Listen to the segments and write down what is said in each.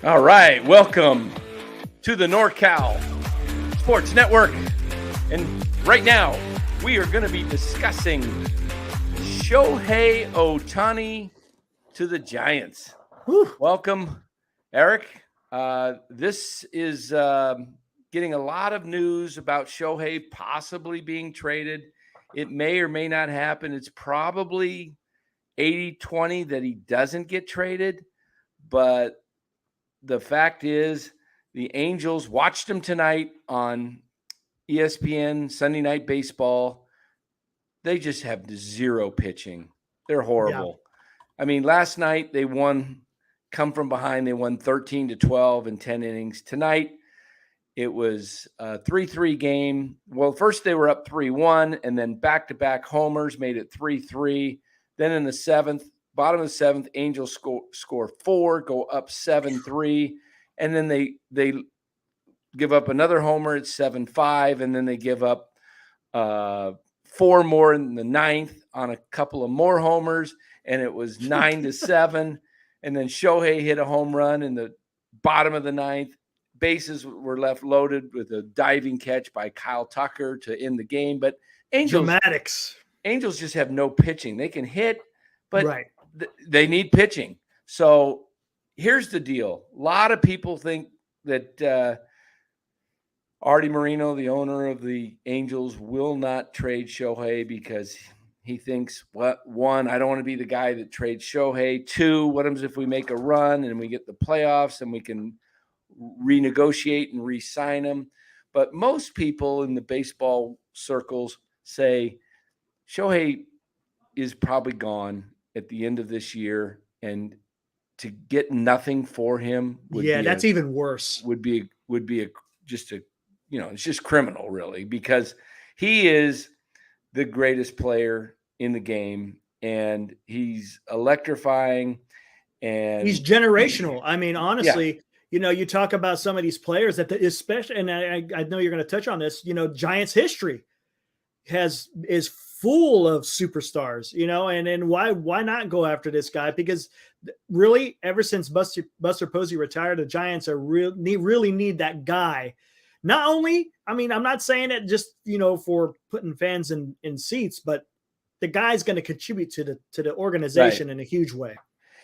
All right, welcome to the NorCal Sports Network. And right now, we are going to be discussing Shohei Ohtani to the Giants. Whew. Welcome, Eric. This is getting a lot of news about Shohei possibly being traded. It may or may not happen. It's probably 80-20 that he doesn't get traded, but the fact is the Angels watched him tonight on ESPN Sunday Night Baseball. They just have zero pitching. They're horrible. Yeah. I mean, last night they come from behind. They won 13-12 in 10 innings. Tonight it was a 3-3 game. Well, first they were up 3-1, and then back-to-back homers made it 3-3. Then in the bottom of the seventh, Angels score 4, go up 7-3, and then they give up another homer at 7-5, and then they give up 4 more in the ninth on a couple of more homers, and it was 9-7. And then Shohei hit a home run in the bottom of the ninth. Bases were left loaded with a diving catch by Kyle Tucker to end the game. But Angels just have no pitching. They can hit, but they need pitching. So here's the deal. A lot of people think that Artie Moreno, the owner of the Angels, will not trade Shohei because he thinks, one, I don't want to be the guy that trades Shohei. 2, what happens if we make a run and we get the playoffs and we can renegotiate and re-sign him? But most people in the baseball circles say Shohei is probably gone at the end of this year, and to get nothing for him that's even worse. Would be it's just criminal, really, because he is the greatest player in the game, and he's electrifying, and he's generational. I mean, honestly, you talk about some of these players especially, and I know you're going to touch on this, Giants history is full of superstars, and why not go after this guy? Because really, ever since Buster Posey retired, the Giants really need that guy. Not only, I mean, I'm not saying it just, for putting fans in seats, but the guy's going to contribute to the organization in a huge way.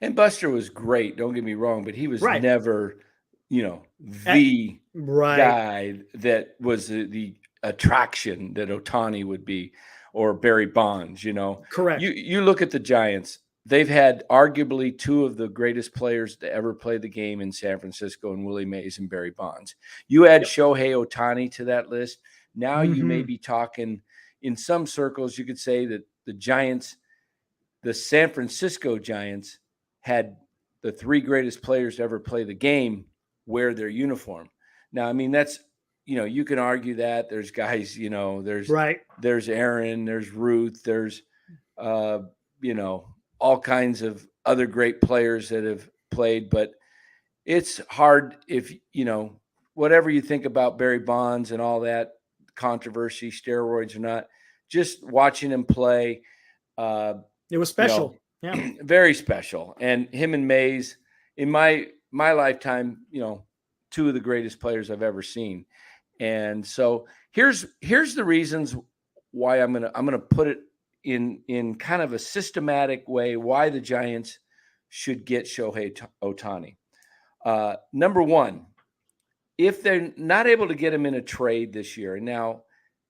And Buster was great, don't get me wrong, but he was never, the guy that was the attraction that Ohtani would be, or Barry Bonds, Correct. You look at the Giants. They've had arguably 2 of the greatest players to ever play the game in San Francisco, and Willie Mays and Barry Bonds. You add Shohei Ohtani to that list. Now you may be talking, in some circles, you could say that the Giants, the San Francisco Giants, had the 3 greatest players to ever play the game wear their uniform. Now, I mean, that's, you can argue that. There's guys, there's Aaron, there's Ruth, there's, all kinds of other great players that have played, but it's hard if, whatever you think about Barry Bonds and all that controversy, steroids or not, just watching him play. It was special. Very special. And him and Mays, in my lifetime, 2 of the greatest players I've ever seen. And so here's the reasons why I'm going to put it in kind of a systematic way why the Giants should get Shohei Ohtani. Number one, if they're not able to get him in a trade this year, and now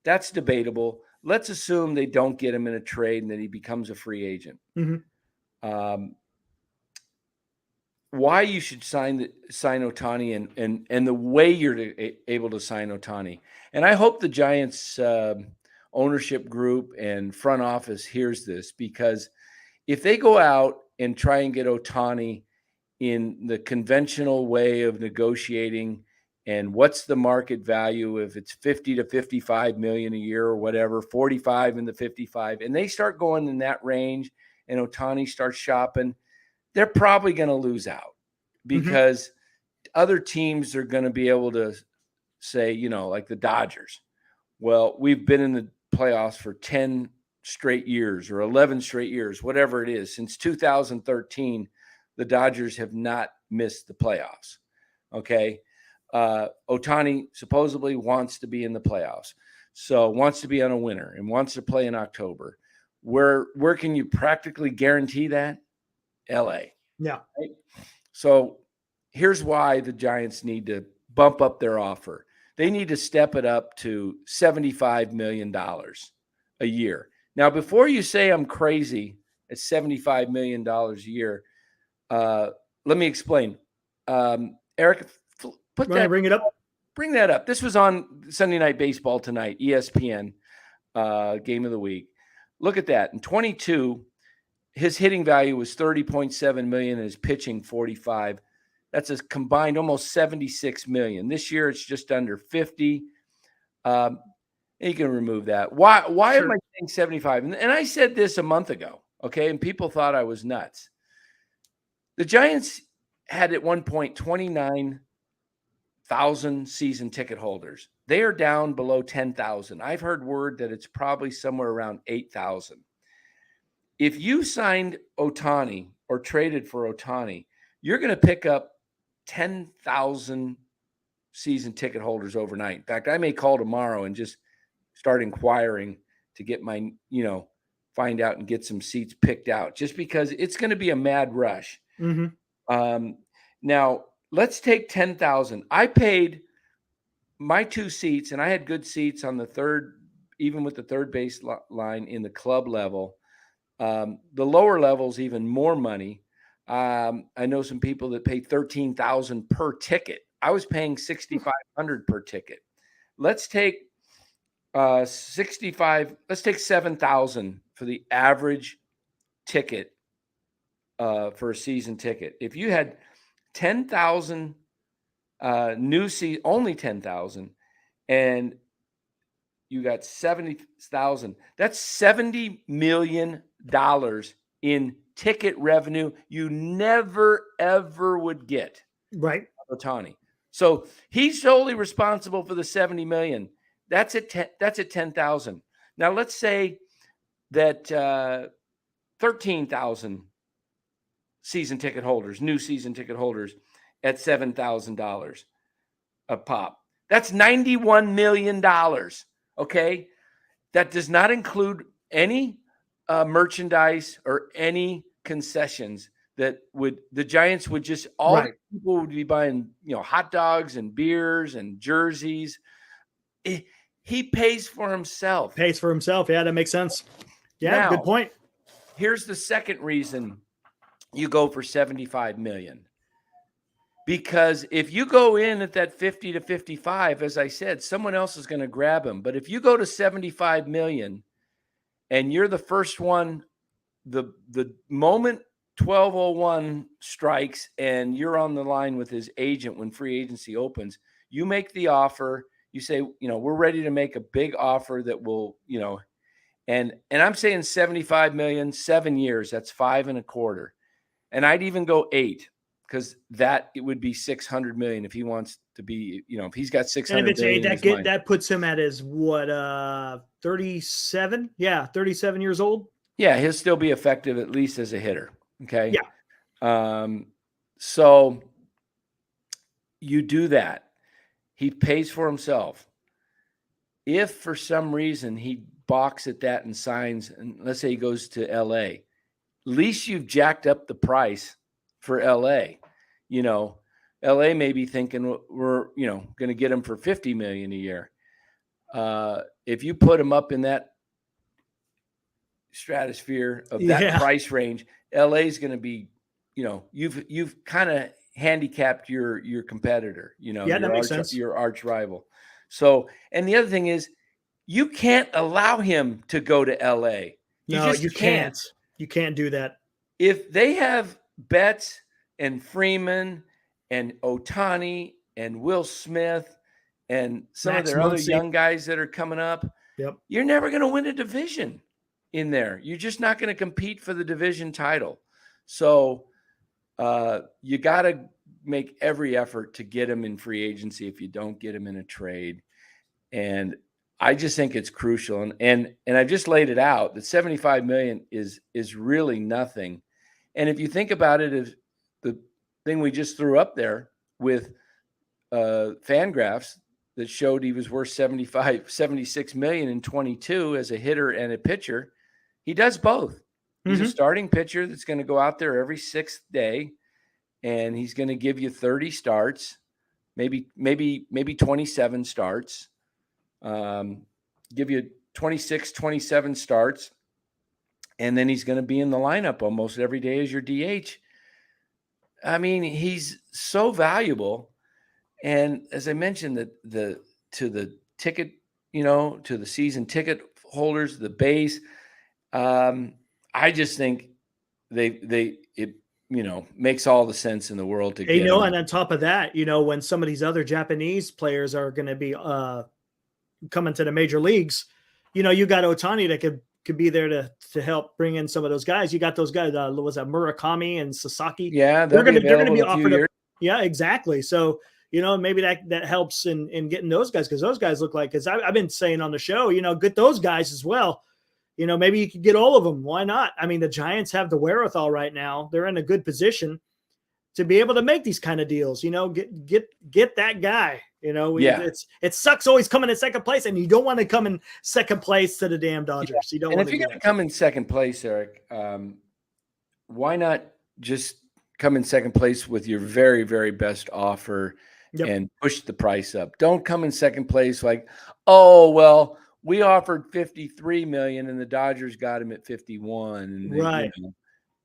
that's debatable. Let's assume they don't get him in a trade and that he becomes a free agent. Mm-hmm. Why you should sign Ohtani and the way you're able to sign Ohtani. And I hope the Giants ownership group and front office hears this, because if they go out and try and get Ohtani in the conventional way of negotiating, and what's the market value if it's 50 to 55 million a year or whatever, 45 in the 55, and they start going in that range and Ohtani starts shopping, they're probably going to lose out, because other teams are going to be able to say, like the Dodgers, well, we've been in the playoffs for 10 straight years or 11 straight years, whatever it is. Since 2013, the Dodgers have not missed the playoffs. Okay. Ohtani supposedly wants to be in the playoffs, so wants to be on a winner and wants to play in October. Where can you practically guarantee that? LA. Yeah. Right? So here's why the Giants need to bump up their offer. They need to step it up to $75 million a year. Now, before you say I'm crazy at $75 million a year, let me explain. Eric, put that, bring it up. Bring that up. This was on Sunday Night Baseball tonight, ESPN game of the week. Look at that. In 22, his hitting value was 30.7 million and his pitching 45. That's a combined almost 76 million. This year it's just under 50. You can remove that. Why Sure. am I saying 75? And I said this a month ago, okay? And people thought I was nuts. The Giants had at one point 29,000 season ticket holders. They are down below 10,000. I've heard word that it's probably somewhere around 8,000. If you signed Ohtani or traded for Ohtani, you're going to pick up 10,000 season ticket holders overnight. In fact, I may call tomorrow and just start inquiring to get my, find out and get some seats picked out, just because it's going to be a mad rush. Mm-hmm. Now, let's take 10,000. I paid my 2 seats, and I had good seats on the third, even with the third base line in the club level. The lower levels, even more money. I know some people that pay $13,000 per ticket. I was paying $6,500 per ticket. Let's take 65. Let's take 7,000 for the average ticket for a season ticket. If you had 10,000 new seat, only 10,000, and you got 70,000. That's $70 million in ticket revenue you never, ever would get. Right. Ohtani. So he's solely responsible for the 70 million. That's at 10,000. Now let's say that 13,000 season ticket holders, new season ticket holders at $7,000 a pop. That's $91 million. Okay. That does not include any merchandise or any concessions that the Giants would just, all Right. the people would be buying, hot dogs and beers and jerseys. He pays for himself. Yeah, that makes sense. Yeah, Now, good point. Here's the second reason you go for 75 million. Because if you go in at that 50 to 55, as I said, someone else is going to grab him. But if you go to 75 million and you're the first one, the moment 1201 strikes and you're on the line with his agent when free agency opens, you make the offer. You say, we're ready to make a big offer that will, and I'm saying 75 million, 7 years, that's 5.25. And I'd even go 8. Because it would be 600 million if he wants to be, if he's got 600 and if it's million. that puts him at his 37? Yeah, 37 years old. Yeah, he'll still be effective at least as a hitter. Okay. Yeah. So you do that. He pays for himself. If for some reason he balks at that and signs, and let's say he goes to LA, at least you've jacked up the price for LA. LA may be thinking we're, going to get him for 50 million a year. If you put him up in that stratosphere of that price range, LA is going to be, you've kind of handicapped your competitor, that makes sense. Your arch rival. So, and the other thing is, you can't allow him to go to LA. You can't. You can't do that. If they have Betts and Freeman and Ohtani and Will Smith and some of their other young guys that are coming up, you're never going to win a division in there. You're just not going to compete for the division title. So you got to make every effort to get him in free agency if you don't get him in a trade. And I just think it's crucial. And I've just laid it out that 75 million is really nothing. And if you think about it, as the thing we just threw up there with Fangraphs that showed he was worth 76 million in 22 as a hitter and a pitcher. He does both. He's a starting pitcher that's going to go out there every sixth day, and he's going to give you 30 starts, maybe 27 starts, give you 26, 27 starts, and then he's going to be in the lineup almost every day as your DH. I mean, he's so valuable. And as I mentioned, to the ticket, to the season ticket holders, the base, I just think it makes all the sense in the world to get him. And on top of that, when some of these other Japanese players are going to be coming to the major leagues, you got Ohtani that could be there to help bring in some of those guys. You got those guys, was that Murakami and Sasaki? Yeah, they're going to be offered. Yeah, exactly. So, maybe that helps in getting those guys, because those guys look like, because I've been saying on the show, get those guys as well. Maybe you could get all of them. Why not? I mean, the Giants have the wherewithal right now. They're in a good position to be able to make these kind of deals. Get that guy. It sucks always coming in second place, and you don't want to come in second place to the damn Dodgers. You don't. And if you're going to come in second place, Eric, why not just come in second place with your very, very best offer and push the price up? Don't come in second place like, oh well, we offered 53 million and the Dodgers got him at 51. And right.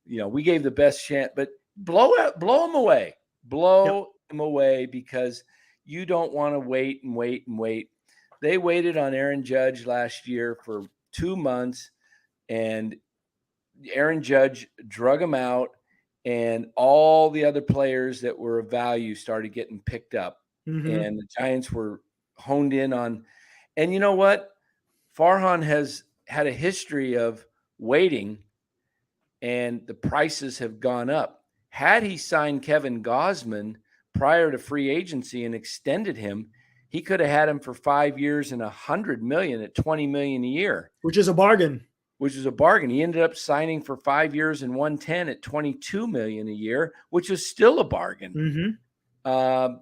We gave the best chance, but blow them away. Blow them away, because you don't want to wait and wait and wait. They waited on Aaron Judge last year for 2 months, and Aaron Judge drug him out, and all the other players that were of value started getting picked up. And the Giants were honed in on, and you know what? Farhan has had a history of waiting, and the prices have gone up. Had he signed Kevin Gausman prior to free agency and extended him, he could have had him for 5 years and $100 million at $20 million a year, which is a bargain. He ended up signing for 5 years and $110 at $22 million a year, which is still a bargain. And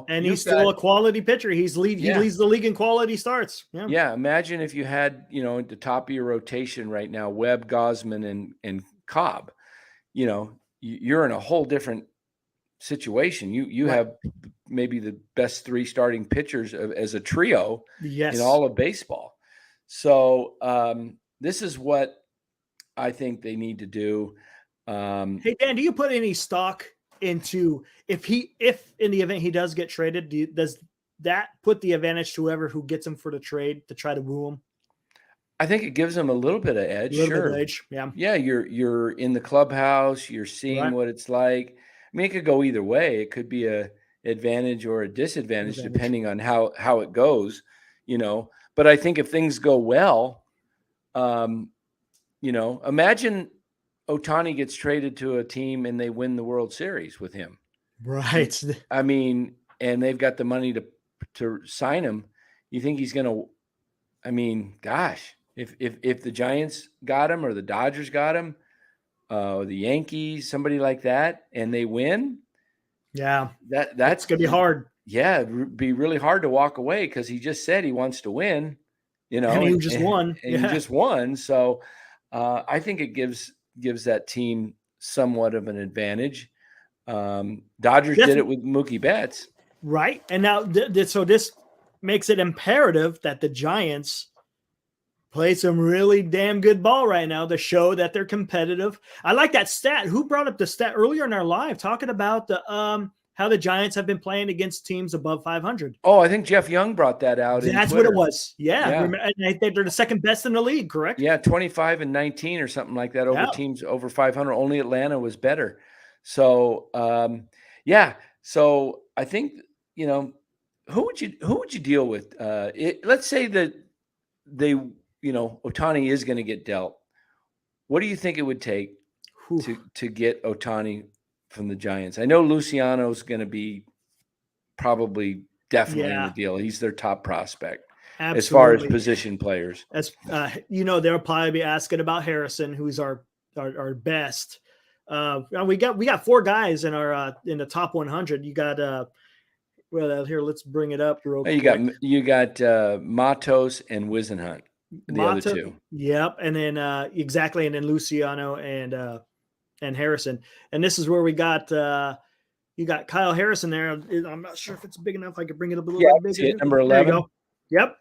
he's still a quality pitcher. He leads the league in quality starts. Yeah. Imagine if you had, at the top of your rotation right now, Webb, Gausman, and Cobb. You're in a whole different situation. You have maybe the best 3 starting pitchers as a trio in all of baseball. So this is what I think they need to do. Hey Dan, do you put any stock into if in the event he does get traded, does that put the advantage to whoever who gets him for the trade to try to woo him? I think it gives him a little bit of edge. Yeah. You're in the clubhouse. You're seeing what it's like. I mean, it could go either way. It could be a advantage or a disadvantage depending on how it goes. But I think if things go well, imagine Ohtani gets traded to a team and they win the World Series with him. Right. I mean, and they've got the money to sign him. You think he's going to, I mean, gosh, if the Giants got him or the Dodgers got him, or the Yankees, somebody like that, and they win. Yeah. That's going to be hard. Yeah. It'd be really hard to walk away, because he just said he wants to win, and he just won. And he just won. So I think it gives that team somewhat of an advantage. Dodgers did it with Mookie Betts. Right. And now, so this makes it imperative that the Giants play some really damn good ball right now to show that they're competitive. I like that stat. Who brought up the stat earlier in our live talking about the how the Giants have been playing against teams above 500? Oh, I think Jeff Young brought that out. That's what it was. Yeah. And I think they're the second best in the league, correct? Yeah, 25-19 or something like that over teams over 500. Only Atlanta was better. So, So I think, who would you deal with? Let's say that Ohtani is going to get dealt. What do you think it would take to get Ohtani from the Giants? I know Luciano's going to be definitely in the deal. He's their top prospect. Absolutely. As far as position players. They'll probably be asking about Harrison, who's our best. We got 4 guys in our in the top 100. You got Well, here, let's bring it up real quick. You got Matos and Wisenhunt, the other two. Yep, and then exactly, and then Luciano and Harrison. And this is where we got you got Kyle Harrison there. I'm not sure if it's big enough. I could bring it up a little bit bigger. Number 11. There you go. Yep.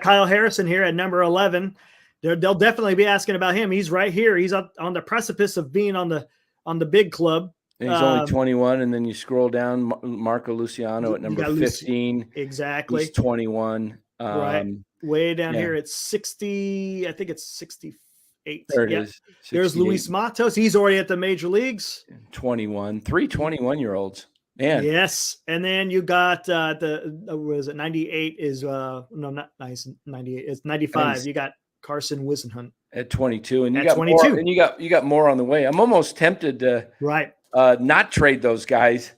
Kyle Harrison here at number 11. They'll definitely be asking about him. He's right here. He's on the precipice of being on the big club. And he's only 21, and then you scroll down, Marco Luciano at number 15. Exactly. He's 21. Right. Way down here at 60. I think it's 68. There it is. 68. There's Luis Matos. He's already at the major leagues. 21. 3 21-year-olds. Man. Yes. And then you got was it 98 is no, not nice. 98. It's 95. Nice. You got Carson Wisenhunt at 22, and you at got 22. More, and you got more on the way. I'm almost tempted to not trade those guys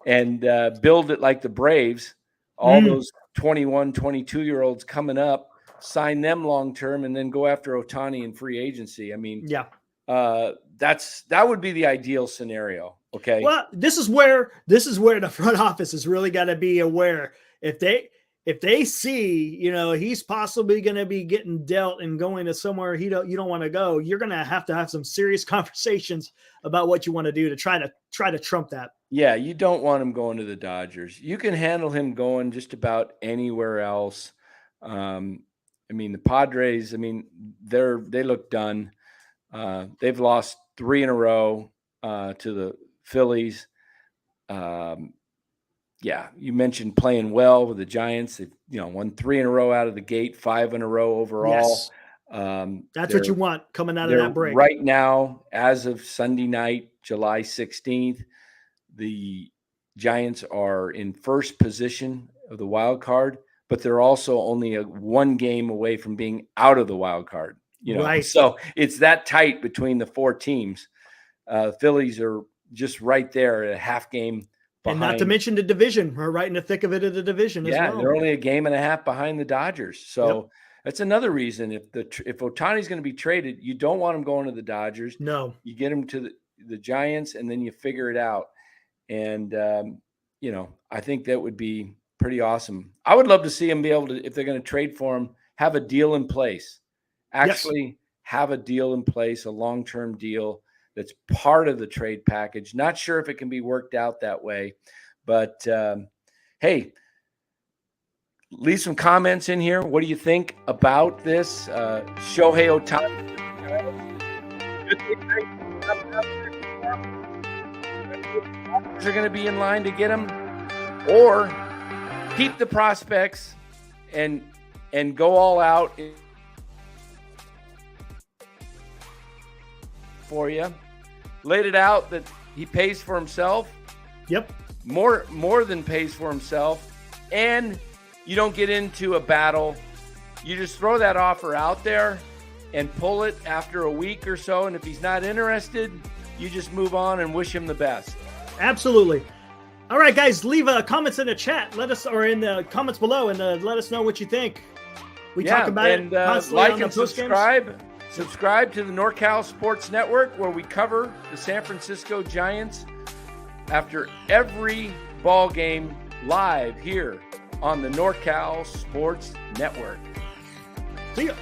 and build it like the Braves. All those 21, 22-year-olds coming up, sign them long term, and then go after Ohtani in free agency. I mean, that would be the ideal scenario. Okay. Well, this is where the front office has really got to be aware. If they see, he's possibly going to be getting dealt and going to somewhere you don't want to go, you're going to have some serious conversations about what you want to do to try to trump that. Yeah, you don't want him going to the Dodgers. You can handle him going just about anywhere else. The Padres, they look done. They've lost 3 in a row to the Phillies. You mentioned playing well with the Giants. They've won 3 in a row out of the gate, 5 in a row overall. Yes. That's what you want coming out of that break. Right now, as of Sunday night, July 16th, the Giants are in first position of the wild card, but they're also only 1 game away from being out of the wild card. Right. So it's that tight between the 4 teams. Phillies are just right there at a half game behind. And not to mention the division. We're right in the thick of it of the division as well. They're only a game and a half behind the Dodgers. So that's another reason. If Ohtani's going to be traded, you don't want him going to the Dodgers. No. You get him to the Giants, and then you figure it out. And, I think that would be pretty awesome. I would love to see him be able to, if they're going to trade for him, have a deal in place. Actually have a deal in place, a long-term deal that's part of the trade package. Not sure if it can be worked out that way, but hey, leave some comments in here. What do you think about this? Shohei Ohtani. Are going to be in line to get him, or keep the prospects and go all out for you. Laid it out that he pays for himself. Yep. More than pays for himself. And you don't get into a battle. You just throw that offer out there and pull it after a week or so. And if he's not interested, you just move on and wish him the best. Absolutely. All right, guys, leave comments in the chat. Or in the comments below, and let us know what you think. We talk about it constantly. Like and subscribe. Subscribe to the NorCal Sports Network, where we cover the San Francisco Giants after every ball game live here on the NorCal Sports Network. See ya.